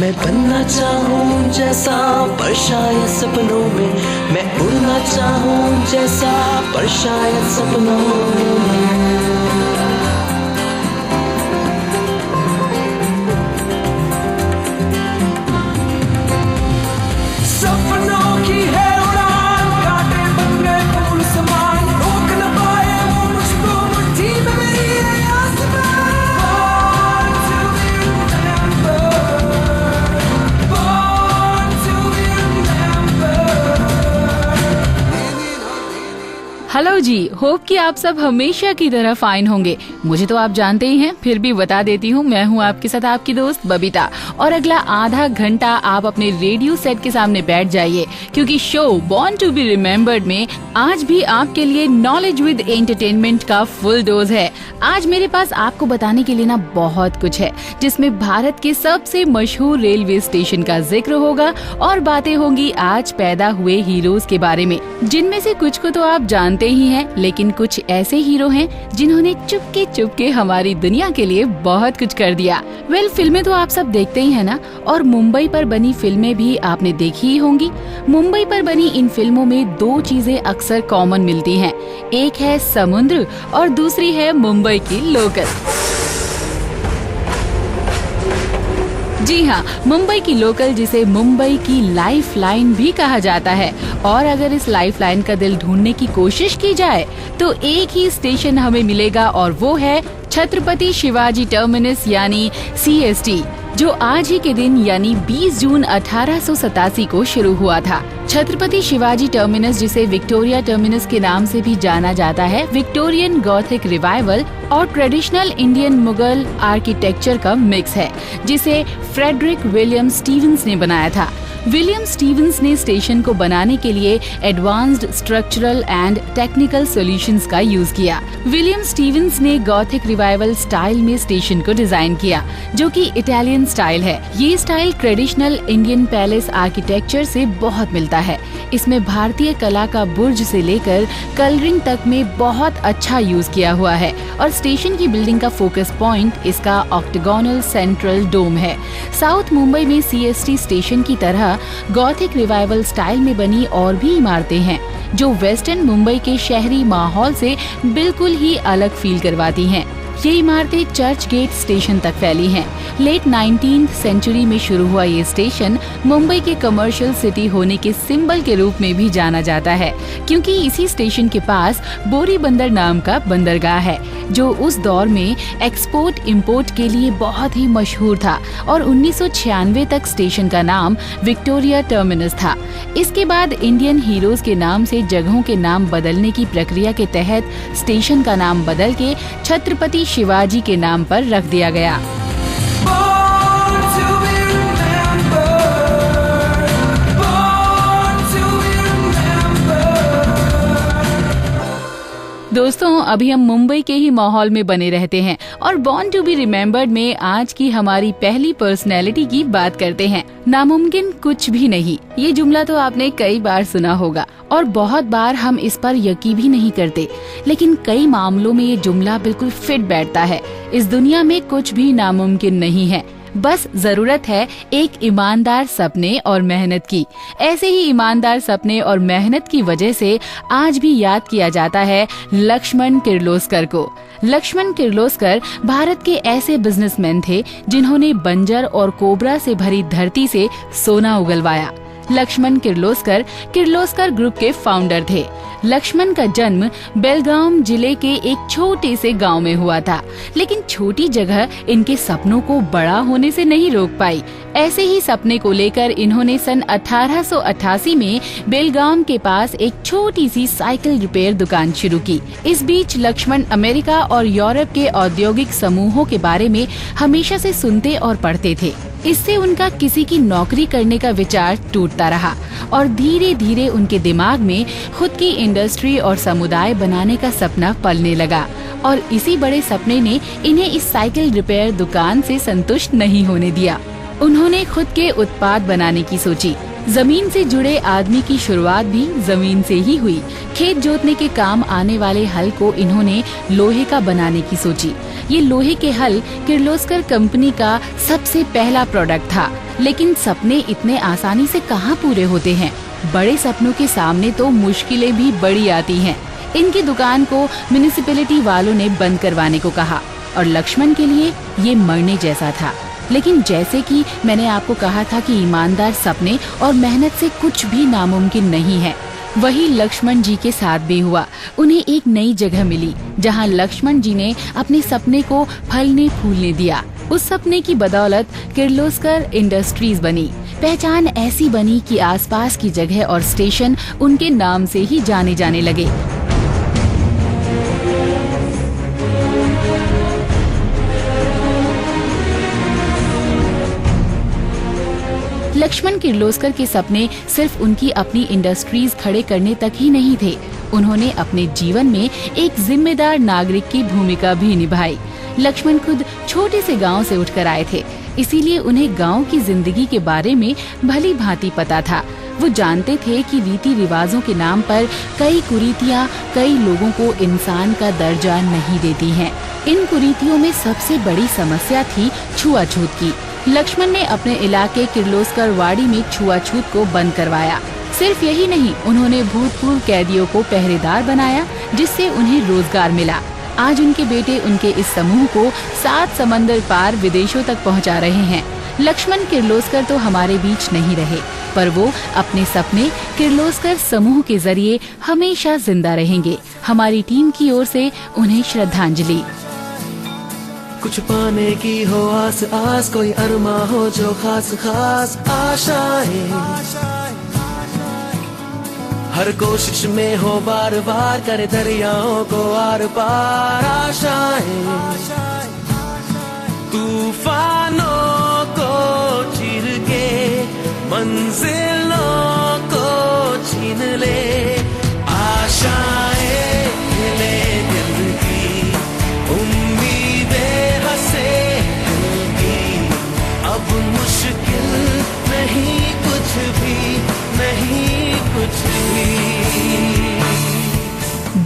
मैं बनना चाहूँ जैसा पर शायद सपनों में, मैं उड़ना चाहूँ जैसा पर शायद सपनों में। सपनों की है उड़ान, कांटे बन गए फूल समान, रोक न पाए वो मुझको मुट्ठी में मेरी है आसमान। हेलो जी, होप कि आप सब हमेशा की तरह फाइन होंगे। मुझे तो आप जानते ही हैं, फिर भी बता देती हूँ, मैं हूँ आपके साथ आपकी दोस्त बबीता। और अगला आधा घंटा आप अपने रेडियो सेट के सामने बैठ जाइए, क्योंकि show born to be remembered में आज भी आपके लिए नॉलेज विद एंटरटेनमेंट का फुल डोज है। आज मेरे पास आपको बताने के लिए ना बहुत कुछ है, जिसमें भारत के सबसे मशहूर रेलवे स्टेशन का जिक्र होगा और बातें होंगी आज पैदा हुए हीरोज के बारे में, जिनमें से कुछ को तो आप जानते ही हैं, लेकिन कुछ ऐसे हीरो हैं जिन्होंने चुपके हमारी दुनिया के लिए बहुत कुछ कर दिया। फिल्में तो आप सब देखते ही हैं ना, और मुंबई पर बनी फिल्में भी आपने देखी ही होंगी। मुंबई पर बनी इन फिल्मों में दो चीजें अक्सर कॉमन मिलती हैं, एक है समुद्र और दूसरी है मुंबई की लोकल। जी हाँ, मुंबई की लोकल, जिसे मुंबई की लाइफ लाइन भी कहा जाता है। और अगर इस लाइफ लाइन का दिल ढूंढने की कोशिश की जाए तो एक ही स्टेशन हमें मिलेगा, और वो है छत्रपति शिवाजी टर्मिनस यानी CST, जो आज ही के दिन यानी 20 जून 1887 को शुरू हुआ था। छत्रपति शिवाजी टर्मिनस, जिसे विक्टोरिया टर्मिनस के नाम से भी जाना जाता है, विक्टोरियन गॉथिक रिवाइवल और ट्रेडिशनल इंडियन मुगल आर्किटेक्चर का मिक्स है, जिसे फ्रेडरिक विलियम स्टीवेंस ने बनाया था। विलियम स्टीवेंस ने स्टेशन को बनाने के लिए advanced structural and technical solutions का यूज किया। विलियम स्टीवेंस ने गॉथिक रिवाइवल स्टाइल में स्टेशन को डिजाइन किया, जो कि इटालियन स्टाइल है। ये style traditional Indian palace architecture से बहुत मिलता है। इसमें भारतीय कला का बुर्ज से लेकर कलरिंग तक में बहुत अच्छा यूज किया हुआ है, और स्टेशन की बिल्डिंग का फोकस पॉइंट इसका ऑक्टागोनल सेंट्रल डोम है। साउथ मुंबई में CST स्टेशन की तरह गॉथिक रिवाइवल स्टाइल में बनी और भी इमारतें हैं, जो वेस्टर्न मुंबई के शहरी माहौल से बिल्कुल ही अलग फील करवाती हैं। ये इमारतें चर्च गेट स्टेशन तक फैली हैं। लेट 19th सेंचुरी में शुरू हुआ ये स्टेशन मुंबई के कमर्शियल सिटी होने के सिंबल के रूप में भी जाना जाता है, क्योंकि इसी स्टेशन के पास बोरी बंदर नाम का बंदरगाह है, जो उस दौर में एक्सपोर्ट इंपोर्ट के लिए बहुत ही मशहूर था। और 1996 तक स्टेशन का नाम विक्टोरिया टर्मिनस था। इसके बाद इंडियन हीरोज के नाम से जगहों के नाम बदलने की प्रक्रिया के तहत स्टेशन का नाम बदल के छत्रपति शिवाजी के नाम पर रख दिया गया। दोस्तों, अभी हम मुंबई के ही माहौल में बने रहते हैं और बॉर्न टू बी रिमेम्बर्ड में आज की हमारी पहली पर्सनैलिटी की बात करते हैं। नामुमकिन कुछ भी नहीं, ये जुमला तो आपने कई बार सुना होगा और बहुत बार हम इस पर यकीन भी नहीं करते, लेकिन कई मामलों में ये जुमला बिल्कुल फिट बैठता है। इस दुनिया में कुछ भी नामुमकिन नहीं है, बस जरूरत है एक ईमानदार सपने और मेहनत की। ऐसे ही ईमानदार सपने और मेहनत की वजह से आज भी याद किया जाता है लक्ष्मण किर्लोस्कर को। लक्ष्मण किर्लोस्कर भारत के ऐसे बिजनेसमैन थे जिन्होंने बंजर और कोबरा से भरी धरती से सोना उगलवाया। लक्ष्मण किर्लोस्कर किर्लोस्कर ग्रुप के फाउंडर थे। लक्ष्मण का जन्म बेलगाम जिले के एक छोटे से गांव में हुआ था, लेकिन छोटी जगह इनके सपनों को बड़ा होने से नहीं रोक पाई। ऐसे ही सपने को लेकर इन्होंने सन 1888 में बेलगाम के पास एक छोटी सी साइकिल रिपेयर दुकान शुरू की। इस बीच लक्ष्मण अमेरिका और यूरोप के औद्योगिक समूहों के बारे में हमेशा से सुनते और पढ़ते थे। इससे उनका किसी की नौकरी करने का विचार टूटता रहा और धीरे धीरे उनके दिमाग में खुद की इंडस्ट्री और समुदाय बनाने का सपना पलने लगा। और इसी बड़े सपने ने इन्हें इस साइकिल रिपेयर दुकान से संतुष्ट नहीं होने दिया। उन्होंने खुद के उत्पाद बनाने की सोची। जमीन से जुड़े आदमी की शुरुआत भी जमीन से ही हुई। खेत जोतने के काम आने वाले हल को इन्होंने लोहे का बनाने की सोची। ये लोहे के हल किर्लोस्कर कंपनी का सबसे पहला प्रोडक्ट था। लेकिन सपने इतने आसानी से कहाँ पूरे होते हैं। बड़े सपनों के सामने तो मुश्किलें भी बड़ी आती हैं। इनकी दुकान को म्युनिसिपैलिटी वालों ने बंद करवाने को कहा और लक्ष्मण के लिए ये मरने जैसा था। लेकिन जैसे कि मैंने आपको कहा था कि ईमानदार सपने और मेहनत से कुछ भी नामुमकिन नहीं है, वही लक्ष्मण जी के साथ भी हुआ। उन्हें एक नई जगह मिली जहां लक्ष्मण जी ने अपने सपने को फलने फूलने दिया। उस सपने की बदौलत किर्लोस्कर इंडस्ट्रीज बनी। पहचान ऐसी बनी कि आसपास की जगह और स्टेशन उनके नाम से ही जाने जाने लगे। लक्ष्मण किर्लोस्कर के सपने सिर्फ उनकी अपनी इंडस्ट्रीज खड़े करने तक ही नहीं थे। उन्होंने अपने जीवन में एक जिम्मेदार नागरिक की भूमिका भी निभाई। लक्ष्मण खुद छोटे से गांव से उठकर आए थे, इसीलिए उन्हें गांव की जिंदगी के बारे में भली भांति पता था। वो जानते थे कि रीति रिवाजों के नाम पर कई कुरीतियां कई लोगों को इंसान का दर्जा नहीं देती हैं। इन कुरीतियों में सबसे बड़ी समस्या थी छुआछूत की। लक्ष्मण ने अपने इलाके किर्लोस्कर वाड़ी में छुआछूत को बंद करवाया। सिर्फ यही नहीं, उन्होंने भूतपूर्व कैदियों को पहरेदार बनाया, जिससे उन्हें रोजगार मिला। आज उनके बेटे उनके इस समूह को 7 समंदर पार विदेशों तक पहुंचा रहे हैं। लक्ष्मण किर्लोस्कर तो हमारे बीच नहीं रहे, पर वो अपने सपने किर्लोस्कर समूह के जरिए हमेशा जिंदा रहेंगे। हमारी टीम की ओर से उन्हें श्रद्धांजलि। कुछ पाने की हो आस आस, कोई अरमा हो जो खास खास आशाएं, हर कोशिश में हो बार बार, करे दरियाओं को आर पार आशाएं, तूफानों को चीर के मंजिलों को छीन ले, आशाएं ले दिल की, उम्मीदें हंसे दिल की, अब मुश्किल नहीं कुछ भी, नहीं कुछ भी।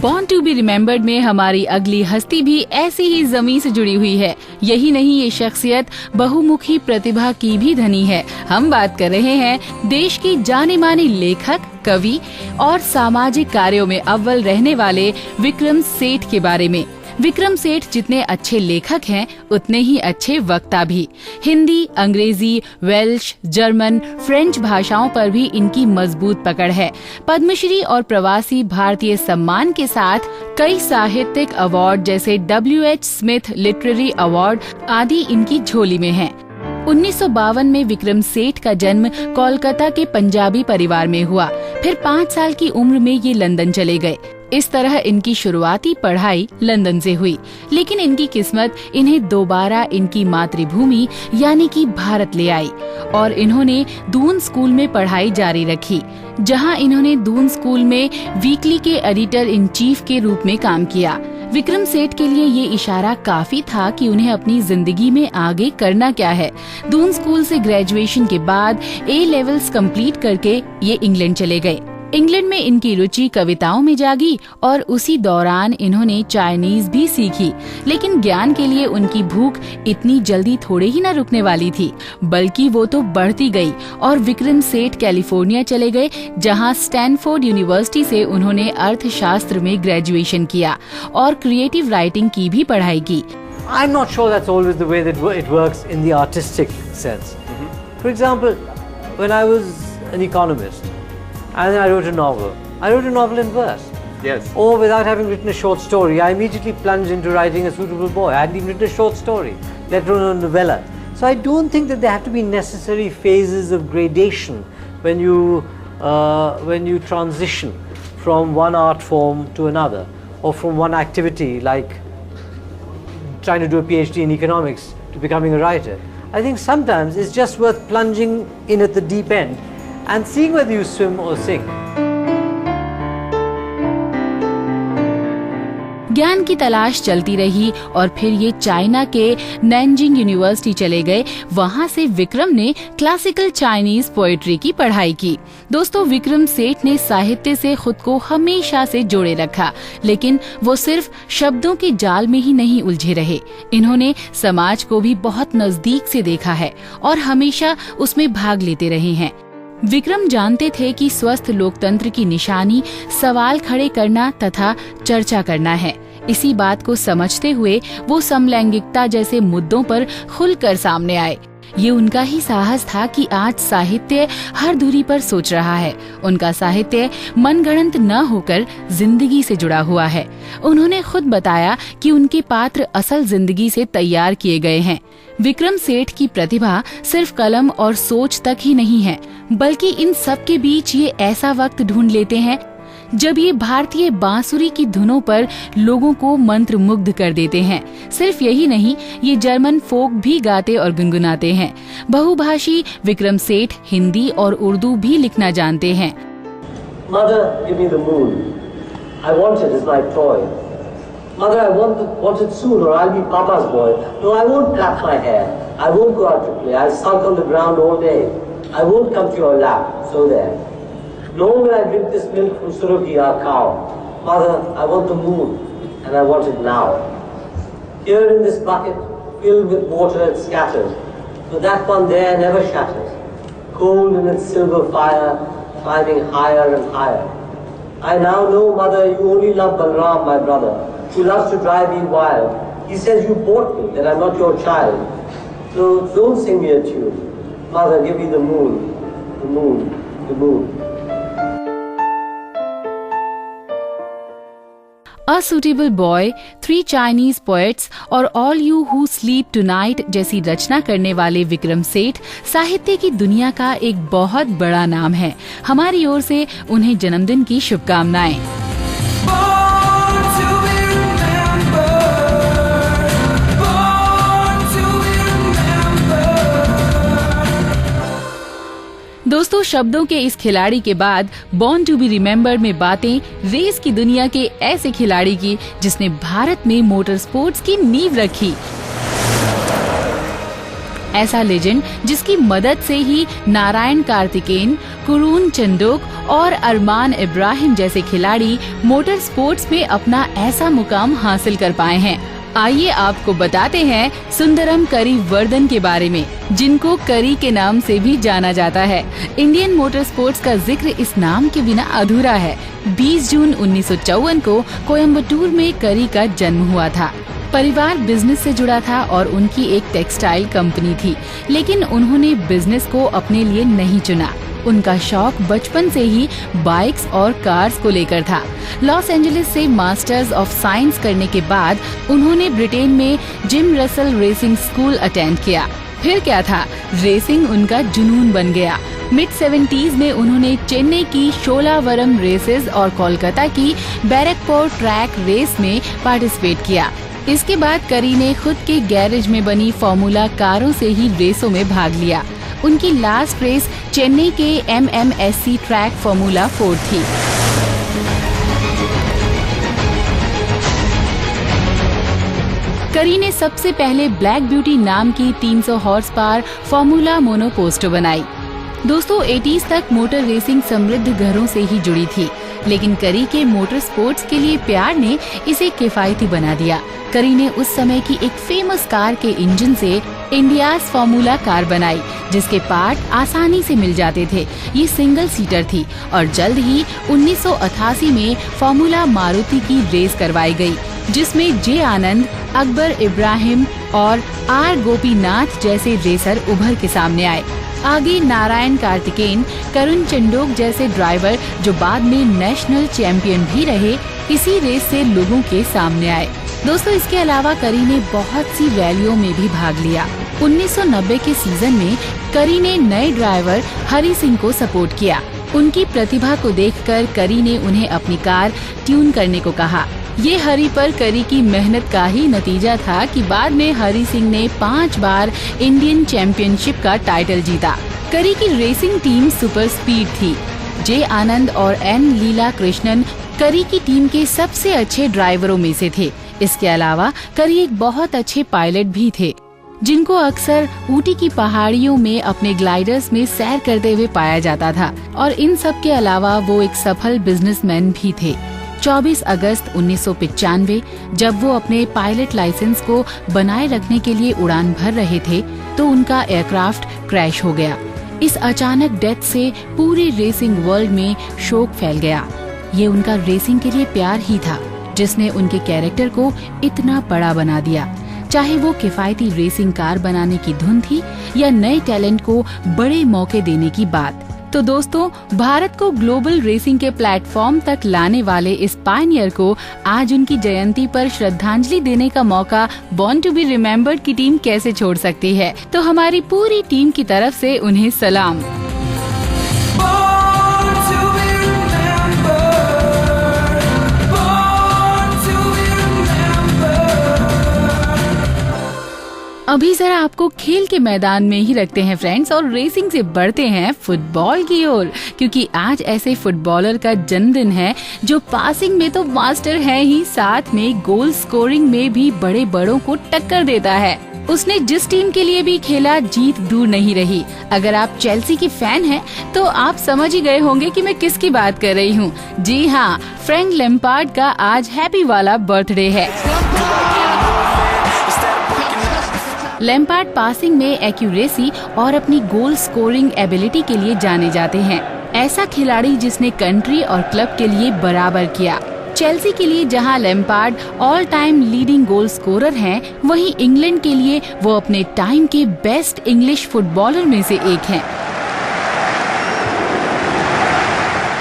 बॉर्न टू बी रिमेम्बर्ड में हमारी अगली हस्ती भी ऐसी ही जमीन से जुड़ी हुई है। यही नहीं, ये शख्सियत बहुमुखी प्रतिभा की भी धनी है। हम बात कर रहे हैं देश की जाने माने लेखक, कवि और सामाजिक कार्यों में अव्वल रहने वाले विक्रम सेठ के बारे में। विक्रम सेठ जितने अच्छे लेखक हैं, उतने ही अच्छे वक्ता भी। हिंदी, अंग्रेजी, वेल्श, जर्मन, फ्रेंच भाषाओं पर भी इनकी मजबूत पकड़ है। पद्मश्री और प्रवासी भारतीय सम्मान के साथ कई साहित्यिक अवार्ड जैसे WH स्मिथ लिटरेरी अवार्ड आदि इनकी झोली में हैं। 1952 में विक्रम सेठ का जन्म कोलकाता के पंजाबी परिवार में हुआ। फिर 5 साल की उम्र में ये लंदन चले गए। इस तरह इनकी शुरुआती पढ़ाई लंदन से हुई, लेकिन इनकी किस्मत इन्हें दोबारा इनकी मातृभूमि यानी कि भारत ले आई और इन्होंने दून स्कूल में पढ़ाई जारी रखी, जहां इन्होंने दून स्कूल में वीकली के एडिटर इन चीफ के रूप में काम किया। विक्रम सेठ के लिए ये इशारा काफी था कि उन्हें अपनी जिंदगी में आगे करना क्या है। दून स्कूल से ग्रेजुएशन के बाद A-लेवल्स कंप्लीट करके ये इंग्लैंड चले गए। इंग्लैंड में इनकी रुचि कविताओं में जागी और उसी दौरान इन्होंने चाइनीज भी सीखी। लेकिन ज्ञान के लिए उनकी भूख इतनी जल्दी थोड़े ही न रुकने वाली थी, बल्कि वो तो बढ़ती गई और विक्रम सेठ कैलिफोर्निया चले गए, जहां स्टैनफोर्ड यूनिवर्सिटी से उन्होंने अर्थशास्त्र में ग्रेजुएशन किया और क्रिएटिव राइटिंग की भी पढ़ाई की। I'm not sure that's always the way that it works in the artistic sense. For example, when I was an economist, and then I wrote a novel. I wrote a novel in verse. Yes. Or without having written a short story, I immediately plunged into writing A Suitable Boy. I hadn't even written a short story, let alone a novella. So I don't think that there have to be necessary phases of gradation when you transition from one art form to another, or from one activity like trying to do a PhD in economics to becoming a writer. I think sometimes it's just worth plunging in at the deep end and seeing whether you swim or sink. ज्ञान की तलाश चलती रही और फिर ये China के Nanjing university चले गए। वहाँ से विक्रम ने क्लासिकल चाइनीज पोएट्री की पढ़ाई की। दोस्तों, विक्रम सेठ ने साहित्य से खुद को हमेशा से जोड़े रखा, लेकिन वो सिर्फ शब्दों के जाल में ही नहीं उलझे रहे। इन्होंने समाज को भी बहुत नजदीक से देखा है और हमेशा उसमें भाग लेते रहे हैं। विक्रम जानते थे कि स्वस्थ लोकतंत्र की निशानी सवाल खड़े करना तथा चर्चा करना है। इसी बात को समझते हुए वो समलैंगिकता जैसे मुद्दों पर खुलकर सामने आए। ये उनका ही साहस था कि आज साहित्य हर दूरी पर सोच रहा है। उनका साहित्य मनगढ़ंत न होकर जिंदगी से जुड़ा हुआ है। उन्होंने खुद बताया कि उनके पात्र असल जिंदगी से तैयार किए गए हैं। विक्रम सेठ की प्रतिभा सिर्फ कलम और सोच तक ही नहीं है, बल्कि इन सब के बीच ये ऐसा वक्त ढूंढ लेते हैं जब ये भारतीय बांसुरी की धुनों पर लोगों को मंत्र मुग्ध कर देते हैं। सिर्फ यही नहीं, ये जर्मन फोक भी गाते और गुनगुनाते हैं। बहुभाषी विक्रम सेठ हिंदी और उर्दू भी लिखना जानते हैं। Mother, give me the moon. I want it as my toy. Mother, I want it soon or I'll be Papa's boy. No, I won't plait my hair. I won't go out to play. I'll sulk on the ground all day. I won't come to your lap. So there. Nor will I drink this milk from Suruki, our cow. Mother, I want the moon, and I want it now. Here in this bucket, filled with water and scattered, but that one there never shatters. Cold in its silver fire, climbing higher and higher. I now know, Mother, you only love Balram, my brother, who loves to drive me wild. He says you bought me, that I'm not your child. So don't sing me a tune. Mother, give me the moon, the moon, the moon. A Suitable Boy, 3 Chinese Poets और All You Who Sleep Tonight जैसी रचना करने वाले विक्रम सेठ साहित्य की दुनिया का एक बहुत बड़ा नाम है। हमारी ओर से उन्हें जन्मदिन की शुभकामनाएं। दोस्तों, शब्दों के इस खिलाड़ी के बाद बॉर्न टू बी रिमेम्बर्ड में बातें रेस की दुनिया के ऐसे खिलाड़ी की जिसने भारत में मोटर स्पोर्ट्स की नींव रखी। ऐसा लेजेंड जिसकी मदद से ही नारायण कार्तिकेयन, कुरून चंडोक और अरमान इब्राहिम जैसे खिलाड़ी मोटर स्पोर्ट्स में अपना ऐसा मुकाम हासिल कर पाए हैं। आइए आपको बताते हैं सुंदरम करीवर्दन के बारे में, जिनको करी के नाम से भी जाना जाता है। इंडियन मोटर स्पोर्ट्स का जिक्र इस नाम के बिना अधूरा है। 20 जून 1954 को कोयम्बटूर में करी का जन्म हुआ था। परिवार बिजनेस से जुड़ा था और उनकी एक टेक्सटाइल कंपनी थी, लेकिन उन्होंने बिजनेस को अपने लिए नहीं चुना। उनका शौक बचपन से ही बाइक्स और कार्स को लेकर था। लॉस एंजलिस से मास्टर्स ऑफ साइंस करने के बाद उन्होंने ब्रिटेन में gym Russell racing school attend किया। फिर क्या था, रेसिंग उनका जुनून बन गया। मिड 70s में उन्होंने चेन्नई की शोलावरम रेसेस और कोलकाता की बैरकपुर ट्रैक रेस में पार्टिसिपेट किया। इसके बाद करी ने खुद के गैरेज में बनी फॉर्मूला कारों से ही रेसों में भाग लिया। उनकी लास्ट रेस चेन्नई के MMSC ट्रैक फॉर्मूला 4 थी। करी ने सबसे पहले ब्लैक ब्यूटी नाम की 300 हॉर्स पावर फॉर्मूला मोनोपोस्टो बनाई। दोस्तों, 80s तक मोटर रेसिंग समृद्ध घरों से ही जुड़ी थी, लेकिन करी के मोटर स्पोर्ट्स के लिए प्यार ने इसे किफायती बना दिया। करी ने उस समय की एक फेमस कार के इंजन से इंडियाज फॉर्मूला कार बनाई, जिसके पार्ट आसानी से मिल जाते थे। ये सिंगल सीटर थी और जल्द ही 1988 में फॉर्मूला मारुति की रेस करवाई गई, जिसमें जे आनंद, अकबर इब्राहिम और आर गोपीनाथ जैसे रेसर उभर के सामने आए। आगे नारायण कार्तिकेयन, करुण चंडोक जैसे ड्राइवर, जो बाद में नेशनल चैंपियन भी रहे, इसी रेस से लोगों के सामने आए। दोस्तों, इसके अलावा करी ने बहुत सी रैलियों में भी भाग लिया। 1990 के सीजन में करी ने नए ड्राइवर हरी सिंह को सपोर्ट किया। उनकी प्रतिभा को देखकर करी ने उन्हें अपनी कार ट्यून करने को कहा। ये हरी पर करी की मेहनत का ही नतीजा था कि बाद में हरी सिंह ने 5 बार इंडियन चैंपियनशिप का टाइटल जीता। करी की रेसिंग टीम सुपर स्पीड थी। जे आनंद और एन लीला कृष्णन करी की टीम के सबसे अच्छे ड्राइवरों में से थे। इसके अलावा करी एक बहुत अच्छे पायलट भी थे, जिनको अक्सर ऊटी की पहाड़ियों में अपने ग्लाइडर्स में सैर करते हुए पाया जाता था। और इन सब के अलावा वो एक सफल बिजनेसमैन भी थे। 24 अगस्त 1995 जब वो अपने पायलट लाइसेंस को बनाए रखने के लिए उड़ान भर रहे थे तो उनका एयरक्राफ्ट क्रैश हो गया। इस अचानक डेथ से पूरे रेसिंग वर्ल्ड में शोक फैल गया। ये उनका रेसिंग के लिए प्यार ही था जिसने उनके कैरेक्टर को इतना बड़ा बना दिया। चाहे वो किफायती रेसिंग कार बनाने की धुन थी या नए टैलेंट को बड़े मौके देने की बात। तो दोस्तों, भारत को ग्लोबल रेसिंग के प्लेटफॉर्म तक लाने वाले इस पायनियर को आज उनकी जयंती पर श्रद्धांजलि देने का मौका बॉर्न टू बी रिमेम्बर्ड की टीम कैसे छोड़ सकती है। तो हमारी पूरी टीम की तरफ से उन्हें सलाम। अभी जरा आपको खेल के मैदान में ही रखते हैं फ्रेंड्स, और रेसिंग से बढ़ते हैं फुटबॉल की ओर, क्योंकि आज ऐसे फुटबॉलर का जन्मदिन है जो पासिंग में तो मास्टर है ही, साथ में गोल स्कोरिंग में भी बड़े बड़ों को टक्कर देता है। उसने जिस टीम के लिए भी खेला, जीत दूर नहीं रही। अगर आप चेल्सी की फैन हैं, तो आप समझ ही गए होंगे कि मैं किसकी बात कर रही हूँ। जी हाँ, फ्रैंक लैम्पार्ड का आज हैप्पी वाला बर्थडे है। लैम्पार्ड पासिंग में एक्यूरेसी और अपनी गोल स्कोरिंग एबिलिटी के लिए जाने जाते हैं। ऐसा खिलाड़ी जिसने कंट्री और क्लब के लिए बराबर किया। चेल्सी के लिए जहां Lampard all time leading goal scorer हैं, वहीं इंग्लैंड के लिए वो अपने टाइम के बेस्ट इंग्लिश फुटबॉलर में से एक हैं।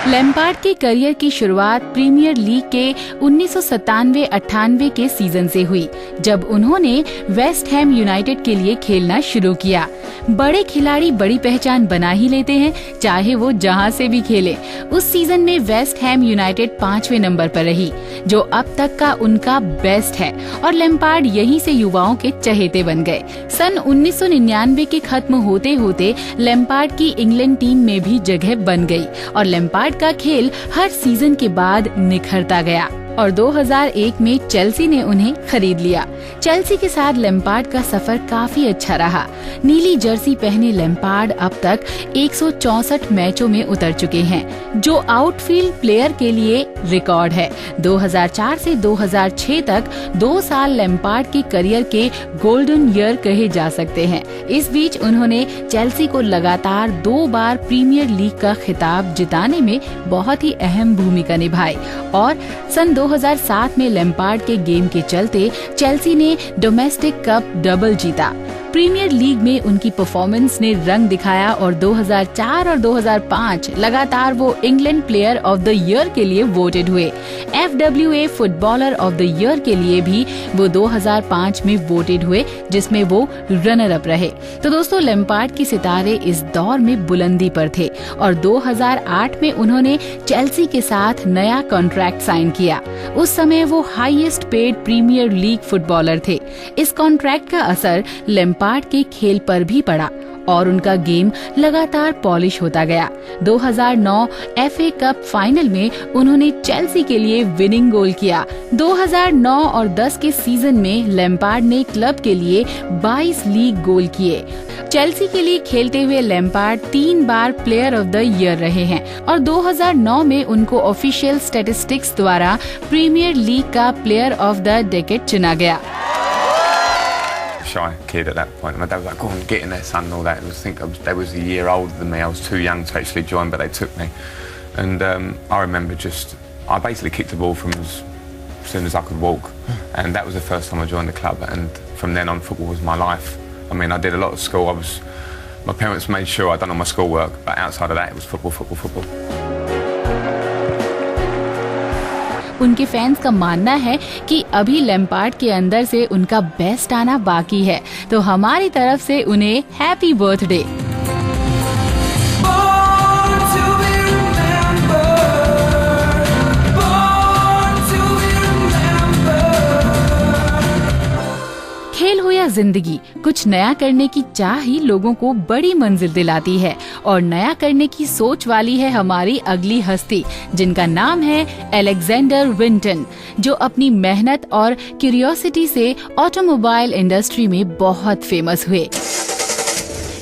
लैम्पार्ड के करियर की शुरुआत प्रीमियर लीग के 1997-98 के सीजन से हुई, जब उन्होंने वेस्ट हैम यूनाइटेड के लिए खेलना शुरू किया। बड़े खिलाड़ी बड़ी पहचान बना ही लेते हैं, चाहे वो जहां से भी खेले। उस सीजन में वेस्ट हैम यूनाइटेड 5वें नंबर पर रही, जो अब तक का उनका बेस्ट है, और लैम्पार्ड यहीं से युवाओं के चहेते बन गए। सन 1999 के खत्म होते होते लैम्पार्ड की इंग्लैंड टीम में भी जगह बन गई, और लैम्पार्ड का खेल हर सीजन के बाद निखरता गया, और 2001 में चेल्सी ने उन्हें खरीद लिया। चेल्सी के साथ लैम्पार्ड का सफर काफी अच्छा रहा। नीली जर्सी पहने लैम्पार्ड अब तक 164 मैचों में उतर चुके हैं, जो आउटफील्ड प्लेयर के लिए रिकॉर्ड है। 2004 से 2006 तक 2 साल लैम्पार्ड के करियर के गोल्डन ईयर कहे जा सकते हैं। इस बीच उन्होंने चेल्सी को लगातार 2 बार प्रीमियर लीग का खिताब जिताने में बहुत ही अहम भूमिका निभाई, और सन 2007 में लैम्पार्ड के गेम के चलते चेल्सी ने डोमेस्टिक कप डबल जीता। प्रीमियर लीग में उनकी परफॉर्मेंस ने रंग दिखाया, और 2004 और 2005 लगातार वो England player of the year के लिए वोटेड हुए। FWA footballer of the year के लिए भी वो 2005 में वोटेड हुए, जिसमें वो रनर अप रहे। तो दोस्तों, लैम्पार्ड के सितारे इस दौर में बुलंदी पर थे, और 2008 में उन्होंने चेल्सी के साथ नया कॉन्ट्रैक्ट साइन किया। उस समय वो highest paid premier league footballer थे। इस कॉन्ट्रैक्ट का असर लैम्पार्ड के खेल पर भी पड़ा, और उनका गेम लगातार पॉलिश होता गया। 2009 FA कप फाइनल में उन्होंने चेल्सी के लिए विनिंग गोल किया। 2009 और 10 के सीजन में लैम्पार्ड ने क्लब के लिए 22 लीग गोल किए। चेल्सी के लिए खेलते हुए Lampard 3 bar player of the year रहे हैं, और 2009 में उनको ऑफिशियल स्टैटिस्टिक्स द्वारा प्रीमियर लीग का प्लेयर ऑफ द डेकेड चुना गया। Shy kid at that point. My dad was like, "Go on, get in there, son," and all that. I think they was a year older than me. I was too young to actually join, but they took me. And I remember I basically kicked the ball from as soon as I could walk, and that was the first time I joined the club. And from then on, football was my life. I mean, I did a lot of school. My parents made sure I'd done all my schoolwork, but outside of that, it was football, football, football. उनके fans का मानना है कि अभी Lampard के अंदर से उनका बेस्ट आना बाकी है, तो हमारी तरफ से उन्हें हैप्पी बर्थडे। खेल हो या जिंदगी, कुछ नया करने की चाह ही लोगों को बड़ी मंजिल दिलाती है और नया करने की सोच वाली है हमारी अगली हस्ती, जिनका नाम है अलेक्जेंडर विंटन, जो अपनी मेहनत और क्यूरियोसिटी से ऑटोमोबाइल इंडस्ट्री में बहुत फेमस हुए,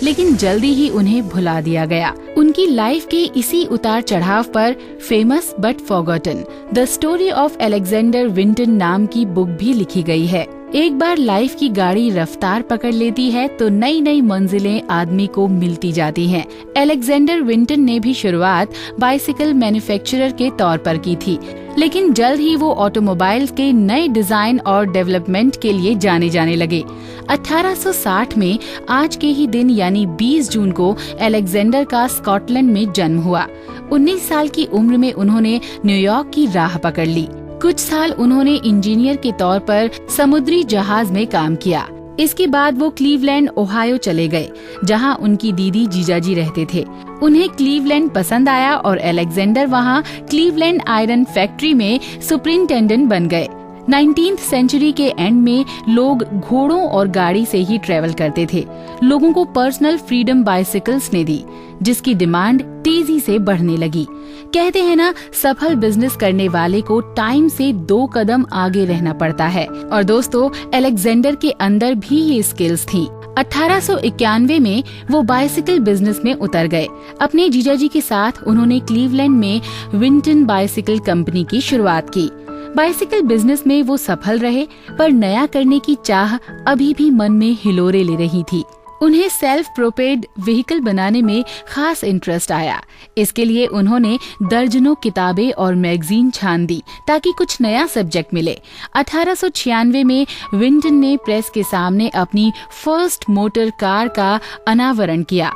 लेकिन जल्दी ही उन्हें भुला दिया गया। उनकी लाइफ के इसी उतार चढ़ाव पर famous but forgotten the story of Alexander Vinton नाम की बुक भी लिखी गई है। एक बार लाइफ की गाड़ी रफ्तार पकड़ लेती है तो नई नई मंजिलें आदमी को मिलती जाती हैं। अलेक्जेंडर विंटन ने भी शुरुआत बाइसिकल मैन्युफैक्चरर के तौर पर की थी, लेकिन जल्द ही वो ऑटोमोबाइल के नए डिजाइन और डेवलपमेंट के लिए जाने जाने लगे। 1860 में आज के ही दिन यानी 20 जून को अलेक्जेंडर का स्कॉटलैंड में जन्म हुआ। 19 साल की उम्र में उन्होंने न्यूयॉर्क की राह पकड़ ली। कुछ साल उन्होंने इंजीनियर के तौर पर समुद्री जहाज में काम किया। इसके बाद वो क्लीवलैंड ओहायो चले गए, जहां उनकी दीदी जीजाजी रहते थे। उन्हें क्लीवलैंड पसंद आया और अलेक्जेंडर वहां क्लीवलैंड आयरन फैक्ट्री में सुपरिंटेंडेंट बन गए। 19th सेंचुरी के एंड में लोग घोड़ों और गाड़ी से ही ट्रेवल करते थे। लोगों को पर्सनल फ्रीडम बाइसिकल्स ने दी, जिसकी डिमांड तेजी से बढ़ने लगी। कहते हैं ना, सफल बिजनेस करने वाले को टाइम से 2 कदम आगे रहना पड़ता है। और दोस्तों, अलेक्जेंडर के अंदर भी ये स्किल्स थी। 1891 में वो बाइसिकल बिजनेस में उतर गए। अपने जीजाजी के साथ उन्होंने क्लीवलैंड में विंटन बाइसिकल कंपनी की शुरुआत की। बाइसिकल बिजनेस में वो सफल रहे, पर नया करने की चाह अभी भी मन में हिलोरे ले रही थी। उन्हें सेल्फ प्रोपेड व्हीकल बनाने में खास इंटरेस्ट आया। इसके लिए उन्होंने दर्जनों किताबें और मैगजीन छान दी ताकि कुछ नया सब्जेक्ट मिले। 1896 में विंटन ने प्रेस के सामने अपनी फर्स्ट मोटर कार का अनावरण किया।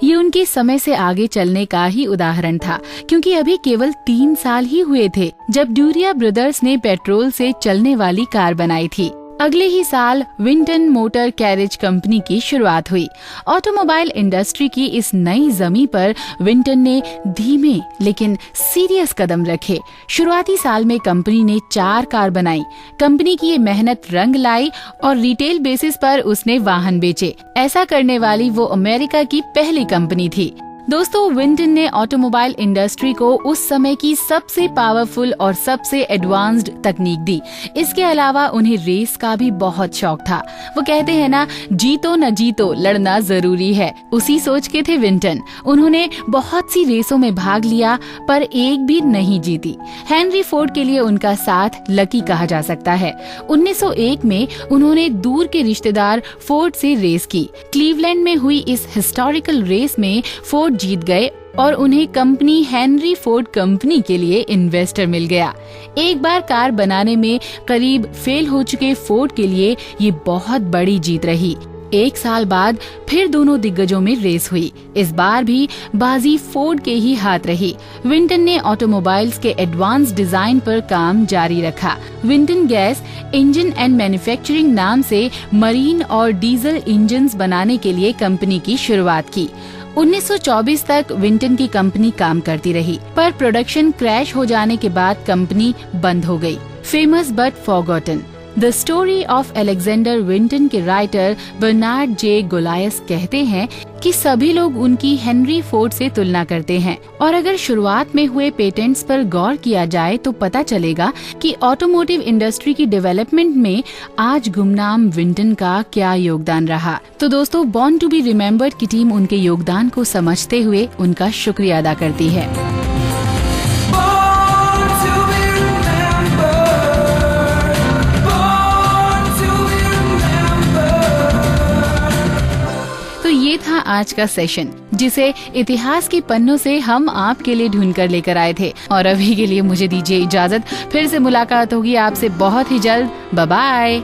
ये उनके समय से आगे चलने का ही उदाहरण था, क्योंकि अभी केवल 3 साल ही हुए थे जब ड्यूरिया ब्रदर्स ने पेट्रोल से चलने वाली कार बनाई थी। अगले ही साल विंटन मोटर कैरेज कंपनी की शुरुआत हुई। ऑटोमोबाइल इंडस्ट्री की इस नई जमी पर विंटन ने धीमे लेकिन सीरियस कदम रखे। शुरुआती साल में कंपनी ने 4 कार बनाई। कंपनी की ये मेहनत रंग लाई और रिटेल बेसिस पर उसने वाहन बेचे। ऐसा करने वाली वो अमेरिका की पहली कंपनी थी। दोस्तों, विंटन ने ऑटोमोबाइल इंडस्ट्री को उस समय की सबसे पावरफुल और सबसे एडवांस्ड तकनीक दी। इसके अलावा उन्हें रेस का भी बहुत शौक था। वो कहते हैं ना, जीतो न जीतो लड़ना जरूरी है। उसी सोच के थे विंटन। उन्होंने बहुत सी रेसों में भाग लिया, पर एक भी नहीं जीती। हेनरी फोर्ड के लिए उनका साथ लकी कहा जा सकता है। 1901 में उन्होंने दूर के रिश्तेदार फोर्ड से रेस की। क्लीवलैंड में हुई इस हिस्टोरिकल रेस में फोर्ड जीत गए और उन्हें कंपनी हेनरी फोर्ड कंपनी के लिए इन्वेस्टर मिल गया। एक बार कार बनाने में करीब फेल हो चुके फोर्ड के लिए ये बहुत बड़ी जीत रही। 1 साल बाद फिर दोनों दिग्गजों में रेस हुई। इस बार भी बाजी फोर्ड के ही हाथ रही। विंटन ने ऑटोमोबाइल्स के एडवांस डिजाइन पर काम जारी रखा। Vinton gas engine and manufacturing नाम से मरीन और डीजल इंजन्स बनाने के लिए कंपनी की शुरुआत की। 1924 तक विंटन की कंपनी काम करती रही, पर प्रोडक्शन क्रैश हो जाने के बाद कंपनी बंद हो गई। Famous but forgotten the story of Alexander Vinton के राइटर बर्नार्ड जे गोलायस कहते हैं कि सभी लोग उनकी हेनरी फोर्ड से तुलना करते हैं, और अगर शुरुआत में हुए पेटेंट्स पर गौर किया जाए तो पता चलेगा कि ऑटोमोटिव इंडस्ट्री की डेवलपमेंट में आज गुमनाम विंटन का क्या योगदान रहा। तो दोस्तों, बॉर्न टू बी रिमेम्बर्ड की टीम उनके योगदान को समझते हुए उनका शुक्रिया अदा करती है। ये था आज का सेशन, जिसे इतिहास के पन्नों से हम आपके लिए ढूंढ कर लेकर आए थे। और अभी के लिए मुझे दीजिए इजाजत। फिर से मुलाकात होगी आपसे बहुत ही जल्द। Bye bye.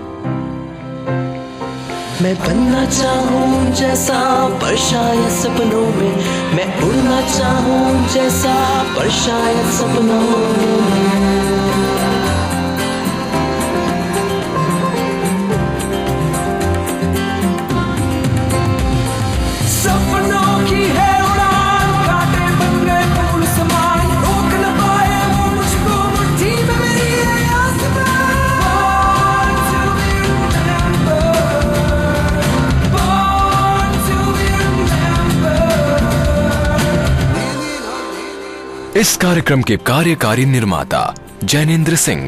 मैं बनना चाहूँ जैसा पर शायद सपनों में, मैं उड़ना चाहूँ जैसा पर शायद सपनों में। रोक न पाए वो मुझको मुट्ठी में मेरी आसमान। इस कार्यक्रम के कार्यकारी निर्माता जैनेन्द्र सिंह।